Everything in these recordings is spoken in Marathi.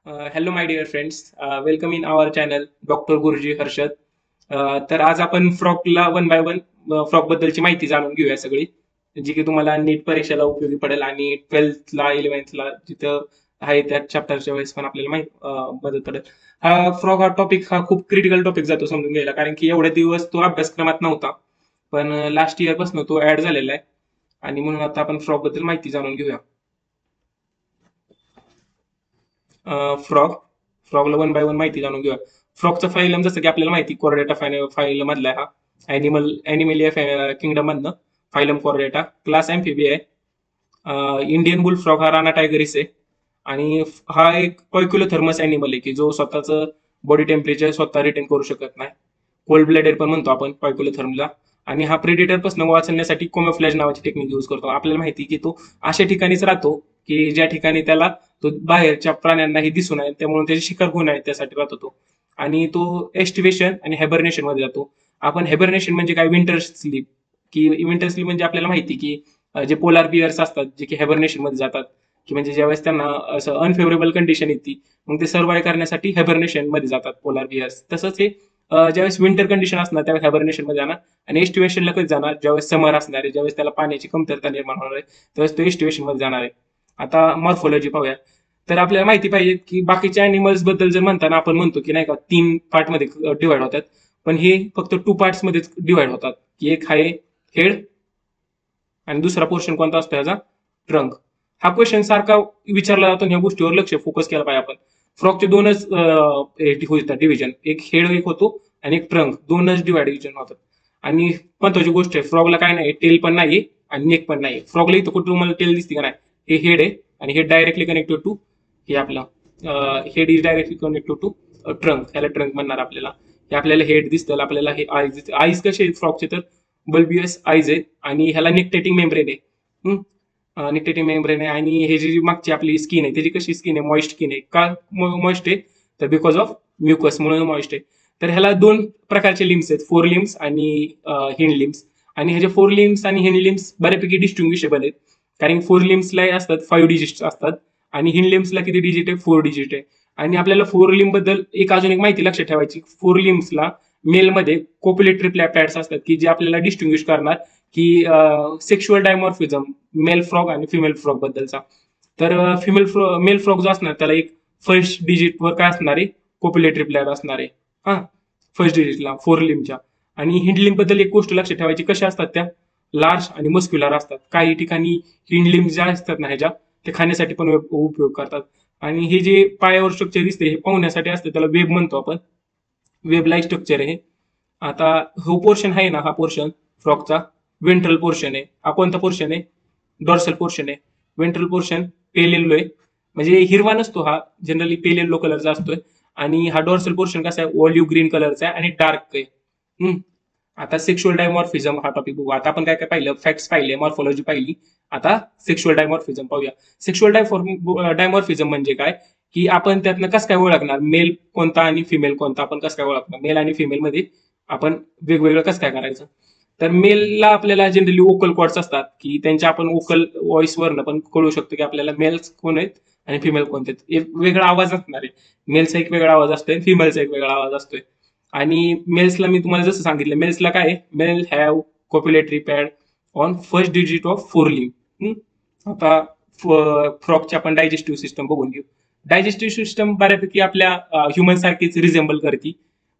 Hello my dear friends, welcome in our channel doctor Guruji Harshad. तर आज आपण फ्रॉकला वन बाय वन फ्रॉक बद्दलची माहिती जाणून घेऊया सगळी, जी की तुम्हाला नीट परीक्षेला उपयोगी पडेल आणि 12th ला 11th ला जिथं आहे त्या चॅप्टरच्या वेळेस पण आपल्याला मदत पडेल. हा टॉपिक हा खूप क्रिटिकल टॉपिक जातो समजून घ्यायला, कारण की एवढे दिवस तो अभ्यासक्रमात नव्हता, पण लास्ट इयर पासून तो ऍड झालेला आहे. आणि म्हणून आता आपण फ्रॉक बद्दल माहिती जाणून घेऊया. फ्रॉग फ्रॉगला वन बाय वन माहिती जाणून घेऊया. फ्रॉगचा फायलम जसं की आपल्याला माहिती कोरडेटा फाईल मधला आहे. हा ॲनिमलिया किंगडम मधनं फायलम कोरडेटा. क्लास एम्फिबिया आहे. इंडियन बुल फ्रॉग हा राणा टायगरिस आहे. आणि हा एक पॉइक्युलोथर्मस ॲनिमल आहे की जो स्वतःचं बॉडी टेम्परेचर स्वतः रिटेन करू शकत नाही. कोल्ड ब्लडेड पण म्हणतो आपण पॉइक्युलोथर्मला. आणि हा प्रेडिटर पासून वाचण्यासाठी कोमोफ्लॅज नावाची टेक्निक यूज करतो. आपल्याला माहिती की तो अशा ठिकाणीच राहतो की ज्या ठिकाणी त्याला तो बाहेरच्या प्राण्यांनाही दिसू नये, त्यामुळे त्याची शिकार होऊ नये त्यासाठी राहतो तो. आणि तो एस्टिवेशन आणि हेबर्नेशन मध्ये जातो. आपण हेबर्नेशन म्हणजे काय, विंटर स्लीप. की विंटर स्लीप म्हणजे आपल्याला माहिती की जे पोलार बिअर्स असतात जे की हेबर्नेशन मध्ये जातात, की म्हणजे ज्यावेळेस त्यांना असं अनफेवरेबल कंडिशन येते, मग ते सर्व्हाइव्ह करण्यासाठी हेबर्नेशन मध्ये जातात पोलार बिअर्स. तसंच हे ज्यावेळेस विंटर कंडिशन असणार त्यावेळेस हायबर्नेशन मध्ये जाणार. आणि एस्टिवेशनला कधी जाणार, ज्यावेळेस समर असणार आहे, ज्यावेळेस त्याला पाण्याची कमतरता निर्माण होणार आहे, त्यावेळेस तो एस्टिवेशन मध्ये जाणार आहे. आता मॉर्फोलॉजी पाहूया. तर आपल्याला माहिती पाहिजे की बाकीच्या अॅनिमल्स बद्दल जर म्हणताना आपण म्हणतो की नाही का 3 पार्ट मध्ये डिवाइड होतात, पण हे फक्त 2 पार्ट्स मध्ये डिवाइड होतात. की एक आहे हेड आणि दुसरा पोर्शन कोणता असतो याचा, ट्रंक. हा क्वेश्चन सारखा विचारला जातो आणि ह्या गोष्टीवर लक्ष फोकस केला पाहिजे आपण. फ्रॉकचे दोनच होतात डिव्हिजन, एक हेड एक होतो आणि एक ट्रंक, दोनच डिव्हिजन होतात. आणि महत्वाची गोष्ट आहे, फ्रॉगला काय नाही, टेल पण नाही आणि नेक पण नाही. फ्रॉगला इथं कुठं तुम्हाला टेल दिसते का नाही, हे हेड आहे आणि हे डायरेक्टली कनेक्टेड टू हे आपलं head is directly connected to trunk. ह्याला ट्रंक म्हणणार आपल्याला. हे आपल्याला हेड दिसतं, आपल्याला हे आईज दिसते. आईज कसे आहेत फ्रॉकचे, तर बल्बियस आईज आहेत आणि ह्याला निकटेटिंग मेम्ब्रेन आहे. निकटेटिंग मेम्ब्रेन आहे. आणि हे जी मागची आपली स्किन आहे त्याची कशी स्किन आहे, मॉइस्ट स्किन आहे. का मॉइस्ट आहे, तर बिकॉज ऑफ म्युकस म्हणून मॉइस्ट आहे. तर ह्याला 2 प्रकारचे लिम्स आहेत, 4 लिम्स आणि हिंड लिम्स. आणि ह्याचे 4 लिम्स आणि हिंड लिम्स बऱ्यापैकी डिस्टिंग्विशेबल आहेत, कारण 4 लिम्सला असतात 5 डिजिट असतात आणि हिंड लिम्सला किती डिजिट आहे, 4 डिजिट आहे. आणि आपल्याला 4 लिम्स बद्दल एक अजून एक माहिती लक्षात ठेवायची. 4 लिम्सला मेलमध्ये कोपुलेटरी पॅड्स असतात की जे आपल्याला डिस्टिंग्विश करणार की सेक्शुअल डायमॉर्फिझम मेल फ्रॉग आणि फिमेल फ्रॉग बद्दलचा. तर मेल फ्रॉग जो असणार त्याला एक फर्स्ट डिजिट वर काय असणार आहे, कोपुलेटरी प्लेअर असणार आहे. हा, फर्स्ट डिजिटला 4 लिम्पच्या. आणि हिंड लिम्प बद्दल एक गोष्ट लक्षात ठेवायची, कशा असतात त्या, लार्ज आणि मस्क्युलर असतात. काही ठिकाणी हिंड लिम्प ज्या असतात ना ह्याच्या, ते खाण्यासाठी पण उपयोग करतात. आणि हे जे पायावर स्ट्रक्चर दिसते हे पाहण्यासाठी असतं, त्याला वेब म्हणतो आपण. वेब लाईक स्ट्रक्चर आहे. आता हा पोर्शन आहे ना, हा पोर्शन फ्रॉकचा वेंट्रल पोर्शन आहे. हा कोणता पोर्शन आहे, डॉर्सल पोर्शन आहे. वेंट्रल पोर्शन पेल येलो आहे, म्हणजे हिरवा नसतो हा, जनरली पेल येलो कलरचा असतोय. आणि हा डॉर्सल पोर्शन कसा आहे, ऑलिव्ह ग्रीन कलरचा आहे आणि डार्क आहे. आता सेक्शुअल डायमॉर्फिझम हा टॉपिक बघू. आता आपण काय काय पाहिलं, फॅक्ट्स पाहिले, मॉर्फोलॉजी पाहिली. आता सेक्शुअल डायमॉर्फिझम पाहूया. सेक्शुअल डायमॉर्फिझम म्हणजे काय, की आपण त्यातनं कसं काय ओळखणार मेल कोणता आणि फिमेल कोणता, आपण कसं काय ओळखणार मेल आणि फिमेल मध्ये आपण वेगवेगळं कसं काय करायचं. तर मेलला आपल्याला जनरली वोकल कॉर्ड्स असतात की त्यांच्या आपण वोकल व्हॉइस वरनं पण कळू शकतो की आपल्याला मेल्स कोण आहेत आणि फिमेल कोणते आहेत. एक वेगळा आवाज असणार आहे, मेलचा एक वेगळा आवाज असतोय, फिमेलचा एक वेगळा आवाज असतोय. आणि मेल्सला मी तुम्हाला जसं सांगितलं, मेल्सला काय, male have copulatory pad on first digit of 4 limb. आता फ्रॉकची आपण डायजेस्टिव्ह सिस्टम बघून घेऊ. डायजेस्टिव्ह सिस्टम बऱ्यापैकी आपल्या ह्युमन सारखीच रिझेंबल करते,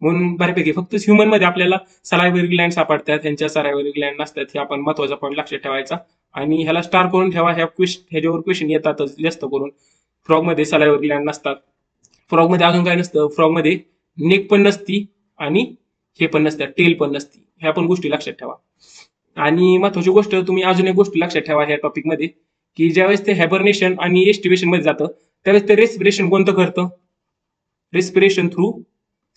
म्हणून बऱ्यापैकी फक्त ह्युमन मध्ये आपल्याला सलायव्हरी ग्लँड सापडतात, त्यांच्या सलायव्हरी ग्लँड नसतात. हे आपण महत्वाचा पॉईंट लक्षात ठेवायचा. आणि ह्याला स्टार करून ठेवा, ह्याच्यावर क्वेश्चन येतातच जास्त करून. फ्रॉग मध्ये सलायव्हरी ग्लँड नसतात. फ्रॉग मध्ये अजून काय नसतं, फ्रॉग मध्ये नेक पण नसती आणि हे पण नसतं, टेल पण नसती. ह्या पण गोष्टी लक्षात ठेवा. आणि महत्वाची गोष्ट, तुम्ही अजून एक गोष्ट लक्षात ठेवा ह्या टॉपिक मध्ये, की ज्यावेळेस ते हायबर्नेशन आणि एस्टिवेशन मध्ये जातं त्यावेळेस ते रेस्पिरेशन कोणतं करतं, रेस्पिरेशन थ्रू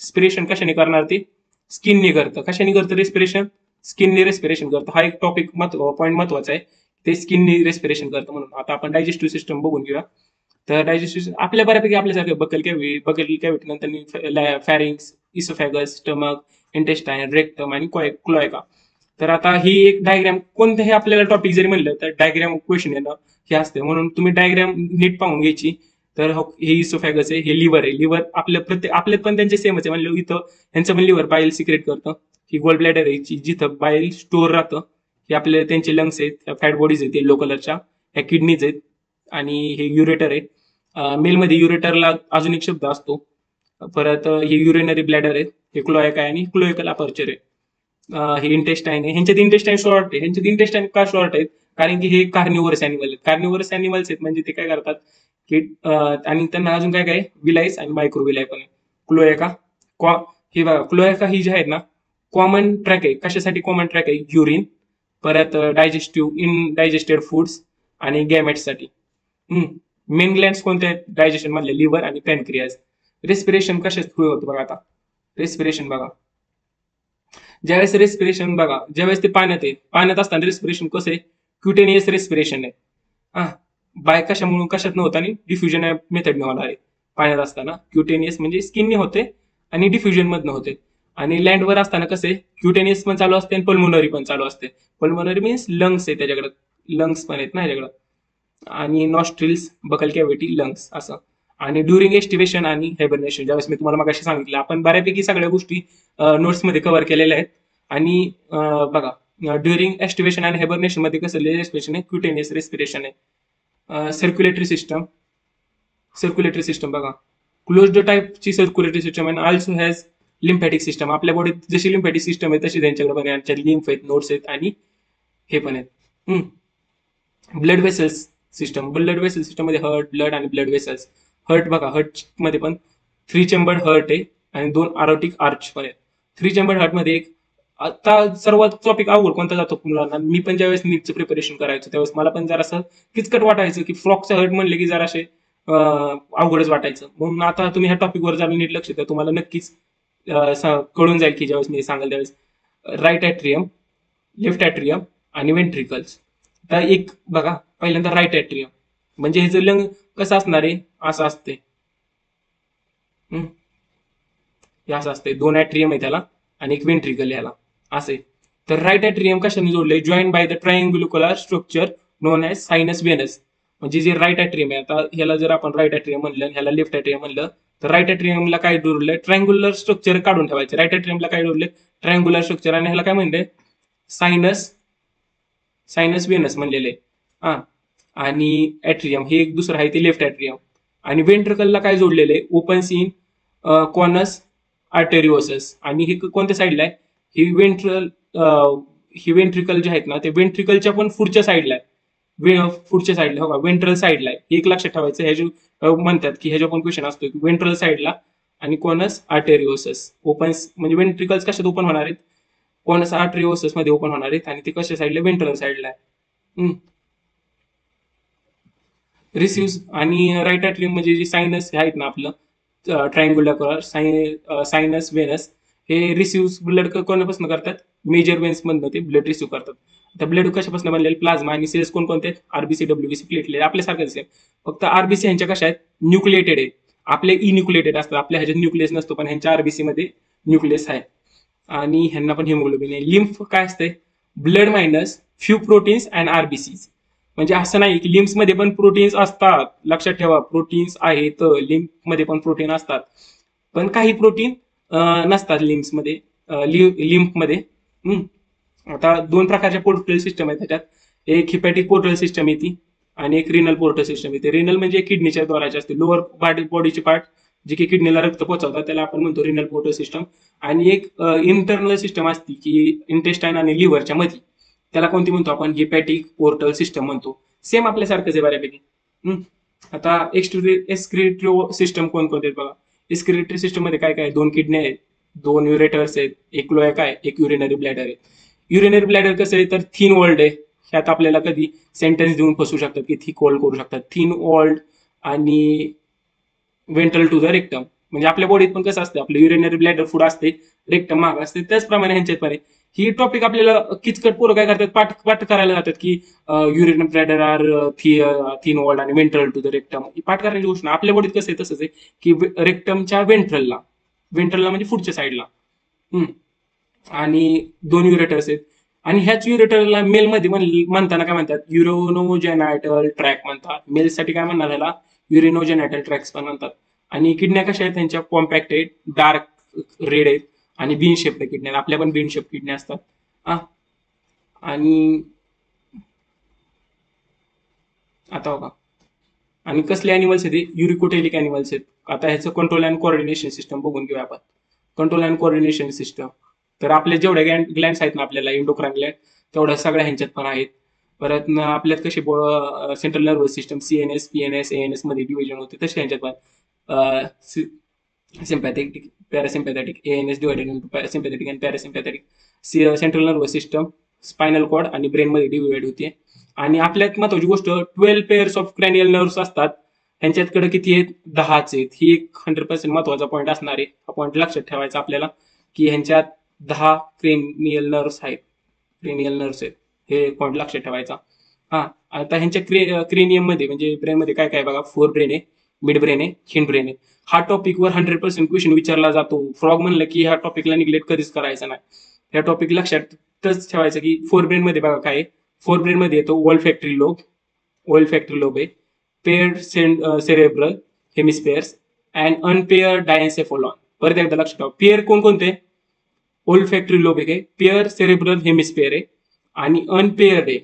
स्पिरेशन कशाने करणार, ते स्किनने करतं. कशाने करतं रेस्पिरेशन, स्किनने रेस्पिरेशन करतं. हा एक टॉपिक पॉईंट महत्वाचा आहे, ते स्किनने रेस्पिरेशन करतं म्हणून. आता आपण डायजेस्टिव्ह सिस्टम बघून घेऊया. तर डायजेस्टिव्ह आपल्या बऱ्यापैकी आपल्यासारखं बकल कॅव्हिटी नंतर फॅरिंग्स, इसोफॅगस, स्टमक, इंटेस्टाईन, रेक्टम आणि क्लोएका. तर आता ही एक डायग्राम, कोणत्याही आपल्याला टॉपिक जरी म्हणलं तर डायग्राम क्वेश्चन येणं हे असते, म्हणून तुम्ही डायग्राम नीट पाहून घ्यायची. तर हे इसोफॅगस आहे, हे लिव्हर आहे. लिव्हर आपल्यात पण त्यांचे सेमच आहे म्हणलं, इथं यांचं पण लिव्हर बाईल सिक्रेट करतं. ही गोल ब्लॅडर आहे जिथं बाईल स्टोअर राहतं. हे आपले त्यांचे लंग्स आहेत, फॅट बॉडीज आहेत येलो कलरच्या, ह्या किडनीज आहेत. आणि हे युरेटर आहे. मेलमध्ये युरेटरला अजून एक शब्द असतो. परत हे युरिनरी ब्लॅडर आहेत, हे क्लोएका आहे आणि क्लोएकल अपर्चर आहे. हे इंटेस्टाईन आहे. ह्यांच्यात इंटेस्टाईन शॉर्ट आहे. ह्यांच्यात इंटेस्टाईन का शॉर्ट आहेत? कारण की हे कार्निवरस अॅनिमल आहेत. कार्निवरस अॅनिमल्स आहेत म्हणजे ते काय करतात की आणि त्यांना अजून काय काय विलाईस आणि मायक्रो विलाई पण आहे. क्लोएका हे बघा, क्लोएका ही जी आहेत ना, कॉमन ट्रॅक आहे. कशासाठी कॉमन ट्रॅक आहे? युरिन, परत डायजेस्टेड फूड्स आणि गॅमेट्ससाठी. मेन ग्लँड्स कोणते आहेत डायजेशन मधले? लिव्हर आणि पॅनक्रियाज. रेस्पिरेशन कशात थ्रू होतं बघा. आता रेस्पिरेशन बघा, ज्यावेळेस रेस्पिरेशन बघा, ज्यावेळेस ते पाण्यात आहे, पाण्यात असताना रेस्पिरेशन कसं आहे? क्युटेनियस रेस्पिरेशन आहे. हा, बाय कशामुळे कशात नव्हतं आणि डिफ्युजन मेथडने होणार आहे. पाण्यात असताना क्युटेनियस म्हणजे स्किनने होते आणि डिफ्युजन मधनं होते. आणि लँडवर असताना कसं आहे? क्युटेनियस पण चालू असते आणि पल्मोनरी पण चालू असते. पल्मोनरी मीन्स लंग्स आहे त्याच्याकडे, लंग्स पण आहेत ना ह्याच्याकडे. आणि नॉस्ट्रिल्स, बकल कॅव्हिटी, लंग्स असं. आणि ड्युरिंग एस्टिवेशन आणि हायबरनेशन, ज्यावेळेस मी तुम्हाला मगाशी सांगितलं, आपण बऱ्यापैकी सगळ्या गोष्टी नोट्समध्ये कव्हर केलेल्या आहेत. आणि बघा, ड्युरिंग एस्टिवेशन आणि हायबरनेशन मध्ये कसं रेस्पिरेशन आहे? क्युटेनियस रेस्पिरेशन आहे. सर्क्युलेटरी सिस्टम बघा, क्लोज्ड टाईपची सर्क्युलेटरी सिस्टम आणि ऑल्सो हॅज लिम्फॅटिक सिस्टम. आपल्या बॉडीत जशी लिम्फॅटिक सिस्टम आहे तशी त्यांच्याकडे पण आहे. लिम्फ आहेत, नोट्स आहेत आणि हे पण आहेत. Blood vessels system, blood vessel system मध्ये हर्ट, ब्लड आणि ब्लड वेसल्स. हर्ट बघा, हर्ट मध्ये पण 3 चेंबर्ड हर्ट आहे आणि 2 आरोटिक आर्च पण आहेत. 3 चेंबर्ड हर्ट मध्ये एक, आता सर्वात टॉपिक अवघड कोणता जातो मुलांना? मी पण ज्यावेळेस नीटचं प्रिपरेशन करायचं त्यावेळेस मला पण जरासं किचकट वाटायचं की फ्रॉकचं हर्ट म्हणले की जराशे अवघडच वाटायचं. म्हणून आता तुम्ही ह्या टॉपिकवर जरा नीट लक्ष द्या, तुम्हाला नक्कीच कळून जाईल की ज्यावेळेस मी सांगेल त्यावेळेस. राईट ॲट्रियम, लेफ्ट ॲट्रियम आणि वेंट्रिकल्स. आता एक बघा, पहिल्यांदा राईट ॲट्रियम म्हणजे हे जे लंग कसं असणार आहे? असं असते, हे असं असते. 2 ॲट्रियम आहे त्याला आणि एक वेंट्रिकल याला असे. तर राईट ॲट्रियम कशाने जोडले? Join by the triangular structure non as sinus वेनस. म्हणजे जे राईट ॲट्रियम आहे, आता ह्याला जर आपण राईट ॲट्रियम म्हणलं, ह्याला लेफ्ट ॲट्रियम म्हणलं, तर राईट ॲट्रियमला काय जोडलंय? ट्रायंग्युलर स्ट्रक्चर काढून ठेवायचे. राईट ॲट्रियमला काय जोडले? Triangular structure. आणि ह्याला काय म्हणले? सायनस वेनस म्हणलेले. हा, आणि ॲट्रियम हे एक दुसरं आहे ते लेफ्ट ॲट्रियम. आणि वेंट्रिकलला काय जोडलेलं आहे? Opens in conus arteriosus. आणि हे कोणत्या साईडला आहे? ही वेंट्रिकल जे आहेत ना, ते वेंट्रिकलच्या पण पुढच्या साईडला आहे. पुढच्या साईडला हो का, वेंट्रल साईडला आहे. हे एक लक्षात ठेवायचं. ह्या जे म्हणतात की ह्याच्या पण क्वेश्चन असतो की वेंट्रल साईडला आणि कॉनस आर्टेरिओसस. ओपन म्हणजे वेंट्रिकल्स कशात ओपन होणार आहेत? कॉनस आर्टेरिओसस मध्ये ओपन होणार आहेत. आणि ते कशा साईडला? वेंट्रल साईडला आहे. रिसिव्ह आणि राईट ॲट्रियम म्हणजे जे सायनस आहेत ना आपलं ट्रायंग्युलर कलर सायनस वेनस, हे रिसिव्ह ब्लड कोणापासून करतात? मेजर वेन्स मधनं ते ब्लड रिसिव्ह करतात. आता ब्लड कशापासून बनलेले? प्लाझ्मा. आणि सेल्स कोणकोणते आहेत? RBC, WBC, platelet. आपल्यासारखं सेम, फक्त आरबीसी ह्यांच्या कशा आहेत? न्यूक्लिएटेड आहेत. आपले न्यूक्लिएटेड असतात, आपल्या ह्याच्यात न्यूक्लियस नसतो, पण ह्यांच्या आरबीसी मध्ये न्यूक्लियस आहे. आणि ह्यांना पण हिमोग्लोबिन आहे. लिम्फ काय असते? Blood minus few proteins and RBCs. म्हणजे असं नाही की लिम्स मध्ये पण प्रोटीन्स असतात. लक्षात ठेवा, प्रोटीन्स आहेत, लिम्फ मध्ये पण प्रोटीन असतात, पण काही प्रोटीन नसतात लिम्स मध्ये, लिम्फ मध्ये. आता 2 प्रकारच्या पोर्टल सिस्टम आहेत त्याच्यात. एक हिपॅटिक पोर्टल सिस्टम येते आणि एक रिनल पोर्टल सिस्टम येते. रिनल म्हणजे किडनीच्या द्वाराचे असते, लोअर बॉडीचे पार्ट जे की किडनीला रक्त पोहोचवतात त्याला आपण म्हणतो रिनल पोर्टल सिस्टम. आणि एक इंटरनल सिस्टम असते की इंटेस्टाईन आणि लिव्हरच्या मध्ये, त्याला कोणती म्हणतो आपण? हिपॅटिक पोर्टल सिस्टम म्हणतो. सेम आपल्यासारखंच आहे बऱ्यापैकी. आता एक्सक्रिटरी सिस्टम कोणकोणते आहेत बघा. एक्सक्रिटरी सिस्टम मध्ये काय काय? 2 किडनी आहेत, 2 युरेटर्स आहेत, एक क्लोएका आहे, एक युरिनरी ब्लॅडर आहे. युरिनरी ब्लॅडर कसं आहे? तर थिन वॉल्ड आहे. ह्यात आपल्याला कधी सेंटेन्स देऊन फसू शकतात की थिक वॉल्ड करू शकतात. थिन वॉल्ड आणि वेंट्रल टू द रेक्टम. म्हणजे आपल्या बॉडीत पण कसं असतं? आपलं युरिनरी ब्लॅडर पुढे असते, रेक्टम माग असते, त्याचप्रमाणे ह्यांच्यात पण आहे. ही टॉपिक आपल्याला किचकट पोरं काय करतात? पाठ करायला जातात की urinary bladder are thin walled आणि वेंट्रल टू द रेक्टम. ही पाठ करण्याची गोष्ट. आपल्या बॉडीत कसं आहे? तसंच आहे की रेक्टमच्या वेंट्रलला म्हणजे पुढच्या साईडला. आणि 2 युरेटर्स आहेत. आणि ह्याच युरेटरला मेलमध्ये म्हणताना काय म्हणतात? युरोनोजेनायटल ट्रॅक म्हणतात. मेलसाठी काय म्हणणार ह्याला? युरिनोजेनायटल ट्रॅक्स पण म्हणतात. आणि किडन्या कशा आहेत त्यांच्या कॉम्पॅक्ट आहेत, डार्क रेड आहेत आणि बीन शेप किडन्या, आपल्या पण बीन शेप किडन्या असतात. हा आणि आता बघा, आणि कसले अॅनिमल्स आहेत, युरिकोटेलिक अॅनिमल्स आहेत. आता ह्याचं कंट्रोल अँड कोऑर्डिनेशन सिस्टम बघून घेऊया आपण. कंट्रोल अँड कोऑर्डिनेशन सिस्टम, तर आपले जेवढ्या ग्लँड्स आहेत ना आपल्याला, इंडोक्राइन ग्लँड, तेवढ्या सगळ्या ह्यांच्यात पण आहेत. परत आपल्यात कसे central nervous system CNS, PNS, ANS मध्ये डिव्हिजन होते, तसे ह्यांच्यात पण sympathetic, parasympathetic, ANS divided into sympathetic and parasympathetic. Central nervous system spinal cord आणि ब्रेन मध्ये डिवाइड होते. आणि आपल्यात महत्वाची गोष्ट 12 पेअर्स ऑफ क्रॅनियल नर्व्स असतात. ह्यांच्याकडे किती आहेत, 10च आहेत. ही एक 100% महत्वाचा पॉईंट असणार आहे. हा पॉईंट लक्षात ठेवायचा आपल्याला, की ह्यांच्यात 10 क्रेनियल नर्व्स आहेत. क्रेनियल नर्व्स आहेत, हे पॉईंट लक्षात ठेवायचा. हा, आता ह्यांच्या क्रेनियम मध्ये म्हणजे ब्रेन मध्ये काय काय बघा, फोर ब्रेन आहे, मिड ब्रेन आहे, हिंड ब्रेन आहे. हा टॉपिकवर 100% क्वेश्चन विचारला जातो. फ्रॉग म्हणलं की ह्या टॉपिकला निग्लेक्ट कधीच करायचा नाही. ह्या टॉपिक लक्षातच ठेवायचं की फोर ब्रेन मध्ये बघा काय, फोर ब्रेन मध्ये येतो ओल्फॅक्टरी लोब, ओल्फॅक्टरी लोब आहे, पेअर्ड सेरेब्रल हेमिस्फेअर्स अँड अनपेअर्ड डायन्सेफोलॉन. परत एकदा लक्षात ठेवा, पेअर कोणकोणते, ओल्फॅक्टरी लोब आहे, पेअर सेरेब्रल हेमिस्फेअर आहे, आणि अनपेअर्ड आहे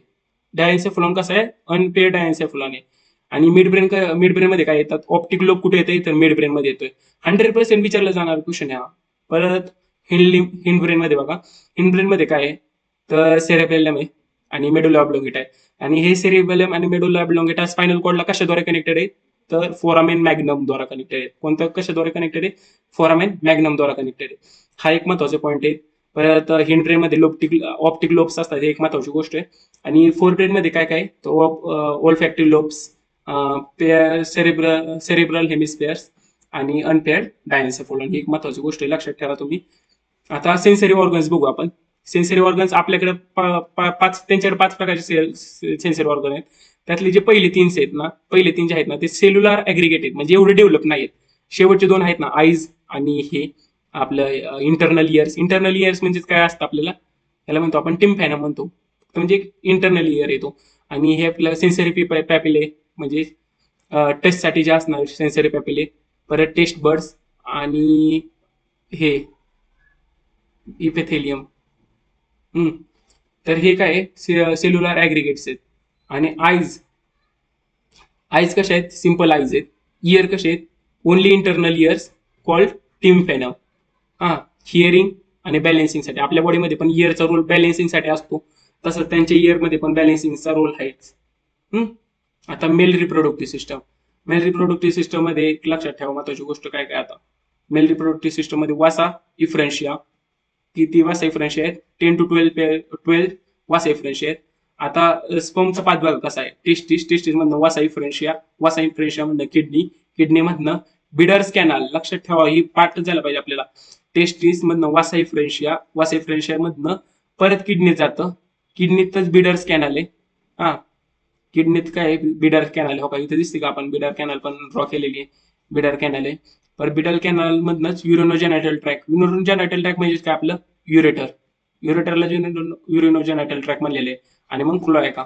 डायन्सेफोलॉन. कसं आहे, अनपेअर्ड डायन्सेफोलॉन आहे. आणि मिड ब्रेन मध्ये काय येतात, ऑप्टिक लोब कुठे येते, तर मिड ब्रेन मध्ये येतोय. 100% विचारला जाणार क्वेश्चन आहे हा. परत हिंड ब्रेन मध्ये बघा, हिंड ब्रेन मध्ये काय आहे, तर सेरेबेलम आहे आणि मेडुला ऑब्लोंगेटा आहे. आणि हे सेरेबेलम आणि मेडुला ऑब्लोंगेटा स्पायनल कॉर्डला कशाद्वारे कनेक्टेड आहे, तर फोरामेन मॅग्नम द्वारा कनेक्टेड आहे. कोणतं कशाद्वारे कनेक्टेड आहे, फोरामेन मॅग्नम द्वारा कनेक्टेड आहे. हा एक महत्वाचा पॉईंट आहे. परत हिंड ब्रेन मध्ये ऑप्टिक लोब्स असतात, हे एक महत्वाची गोष्ट आहे. आणि फोर ब्रेन मध्ये काय काय, तर ओल्फॅक्टरी लोब्स, सेरेब्रल हेमिस्फेअर्स आणि अनपेअर्ड डायन्सेफोलॉन. ही एक महत्वाची गोष्ट आहे, लक्षात ठेवा तुम्ही. आता सेन्सरी ऑर्गन्स बघू आपण. सेन्सरी ऑर्गन्स आपल्याकडे त्यांच्याकडे 5 प्रकारचे सेन्सरी ऑर्गन आहेत. त्यातले जे पहिले 3 आहेत ना, पहिले 3 जे आहेत ना, ते सेल्युलर ऍग्रिगेटेड म्हणजे एवढे डेव्हलप नाहीत. शेवटचे 2 आहेत ना, आईज आणि हे आपलं इंटरनल इयर्स. इंटरनल इयर्स म्हणजे काय असतं आपल्याला, त्याला म्हणतो आपण टिम्पॅनम म्हणतो, म्हणजे इंटरनल इयर येतो. आणि हे आपलं सेन्सरी पॅपिले म्हणजे टेस्ट साठी जे असणार सेन्सरी पॅपिले, परत टेस्ट बर्ड्स आणि हे इपेथेलियम. तर हे काय सेल्युलर ऍग्रिगेट्स आहेत. आणि आईज, आईज कशा आहेत, सिंपल आईज आहेत. इयर कसे आहेत, ओनली इंटरनल इयर्स कॉल्ड टिम्पॅनम. हा, हिअरिंग आणि बॅलेन्सिंग साठी. आपल्या बॉडीमध्ये पण इयरचा रोल बॅलेन्सिंग साठी असतो, तसं त्यांच्या इयर मध्ये पण बॅलेन्सिंगचा रोल आहेच. आता male reproductive system. Male reproductive system मध्ये एक लक्षात ठेवा महत्वाची गोष्ट काय काय. आता मेल रिप्रोडक्टिव्ह सिस्टम मध्ये वासा इफ्रेन्शिया, किती वासा इफ्रेन्शिया आहेत, 10 to 12 वासा इफ्रेन्शिया आहेत. आता स्पर्मचा पाथ बघा कसा आहे, टेस्टिस मधनं वासा इफ्रेन्शिया मधनं किडनी मधनं बिडर्स कॅनल. लक्षात ठेवा, ही पाठ झाला पाहिजे आपल्याला. टेस्टिस मधनं वासा इफ्रेन्शिया मधनं परत किडनीत जातं, किडनीतच बिडर्स कॅनल आहे. हा, किडनीत काय बिडर कॅनल, हो का इथे दिसते का, आपण बिडर कॅनल पण ड्रॉ केलेली आहे, बिडर कॅनल आहे. पर बिडर कॅनल मधनच युरिनोजेनायटल ट्रॅक. युरिनोजेनायटल ट्रॅक म्हणजे काय, आपलं युरेटर. युरेटरला युरिनोजेनायटल ट्रॅक म्हणलेले. आणि मग क्लोएका.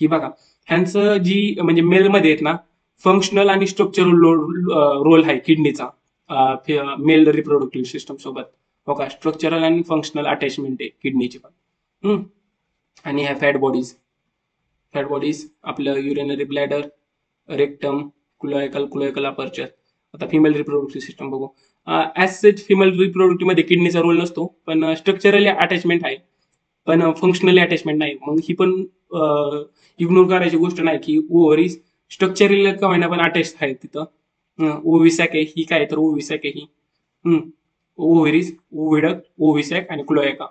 ही बघा, ह्यांचं जी म्हणजे मेल मध्ये आहेत ना, फंक्शनल आणि स्ट्रक्चरल रोल आहे किडनीचा मेल रिप्रोडक्टिव्ह सिस्टम सोबत, हो का. स्ट्रक्चरल आणि फंक्शनल अटॅचमेंट आहे किडनीची पण. आणि ह्या फॅट बॉडीज आपलं urinary bladder, rectum, cloacal aperture. आता फिमेल रिप्रोडक्टिव्ह सिस्टम बघू. ऍज सच फिमेल रिप्रोडक्टिव्ह मध्ये किडनीचा रोल नसतो, पण स्ट्रक्चरली अटॅचमेंट आहे, पण फंक्शनली अटॅचमेंट नाही. मग ही पण इग्नोर करायची गोष्ट नाही की ओव्हरीज स्ट्रक्चरली का होईना पण अटॅच आहे तिथं. ओव्हिसॅक आहे ही, काय तर ओव्हिसॅक आहे ही. ओव्हरीज, ओव्हिडक, ओव्हिसॅक आणि क्लोएका.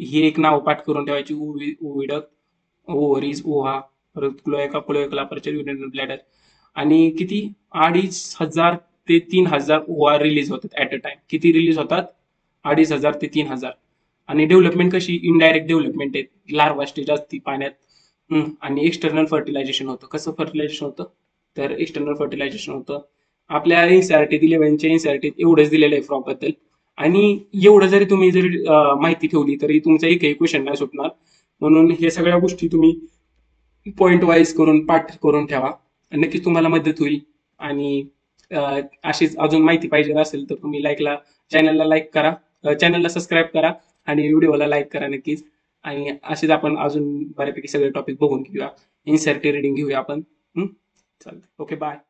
ही एक नाव पाठ करून ठेवायची, ओव्हिडक, ओव्हरीज, ओव्हा, परत क्लोएकल अपर्चर, युरिनरी ब्लॅडर. आणि किती 2,500 ते 3,000 ओव्हा रिलीज होतात ऍट अ टाइम. किती रिलीज होतात, 2,500 ते 3,000. आणि डेव्हलपमेंट कशी, इनडायरेक्ट डेव्हलपमेंट आहे, लार्वा स्टेज असते पाण्यात. आणि एक्सटर्नल फर्टिलायझेशन होतं. कसं फर्टिलायझेशन होतं, तर एक्सटर्नल फर्टिलायझेशन होतं. आपल्या एनसीआरटी 11च्या एनसीआरटीत एवढंच दिलेलं आहे फ्रॉग बद्दल. आणि एवढं जरी तुम्ही माहिती ठेवली तरी तुमचा एकही क्वेश्चन नाही सुटणार. म्हणून हे सगळ्या गोष्टी तुम्ही पॉइंट वाईज करून पाठ करून ठेवा. नक्कीच तुम्हाला मदत होईल. आणि अशीच अजून माहिती पाहिजे असेल तर तुम्ही चॅनलला लाईक करा, चॅनलला सबस्क्राईब करा आणि व्हिडिओला लाईक करा नक्कीच. आणि असेच आपण अजून बऱ्यापैकी सगळे टॉपिक बघून घेऊया. इन्सर्टिव्ह रीडिंग घेऊया आपण. चालतं. Okay, bye.